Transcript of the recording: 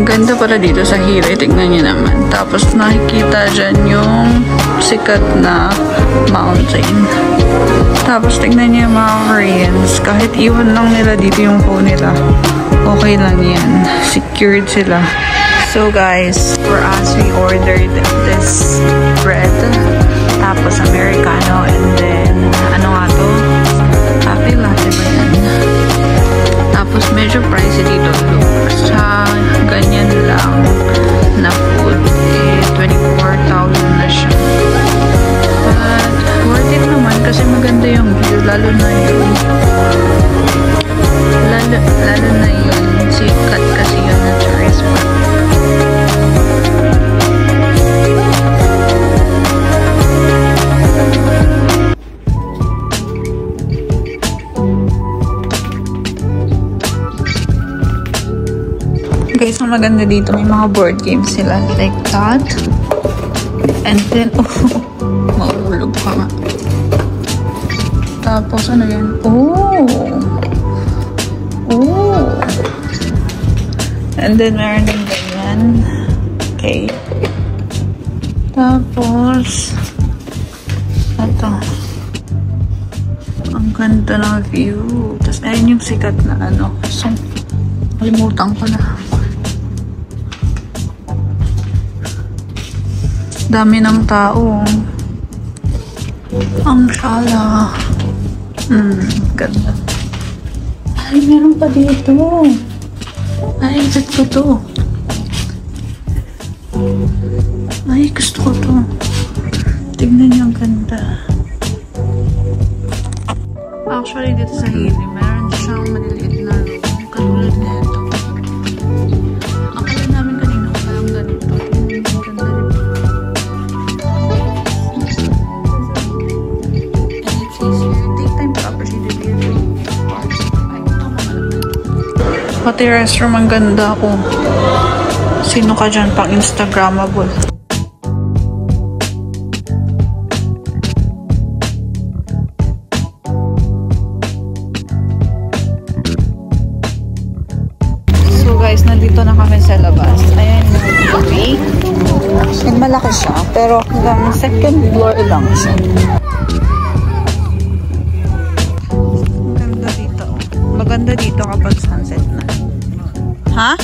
Ganda pala dito sa Hiri, tignan nyo naman. Tapos nakikita dyan yung sikat na mountain. Tapos tignan nyo yung mga Koreans. Kahit iwan lang nila dito yung phone nila, okay lang yan. Secured sila. So guys, for us, we ordered this bread. Tapos Americano, and then, ano nga to? Cafe latte ba yan? Tapos medyo pricey dito. Look, sa ganyan lang na food, 24,000 na siya. But worth it naman kasi maganda yung view, lalo na yun. Lalo na yun. Sikat kasi yun na tourist spot. Guys, ang maganda dito, may mga board games sila like that. And then, maulog ka nga. Tapos, ano yan? And then, meron din ganyan. Okay. Tapos, ito. Ang ganda ng view. Tapos, ayun yung sikat na ano. So, kalimutan ko na. Dami ng tao. Ang sala. Ganda. Ay, meron pa dito. Ay, gusto ko to. Ay, gusto ko to. Tignan niyo, ang ganda. Actually, dito sa Hiri, meron siyang maliliit na room. Katulad na ito. Akala namin kanina parang ganito. Pati restroom, ang ganda ko. Sino ka dyan pang Instagrammable? So guys, nandito na kami sa labas. Ayan yung kami. Malaki siya, pero hanggang second floor lang siya. Maganda dito kapag sunset na. Ha?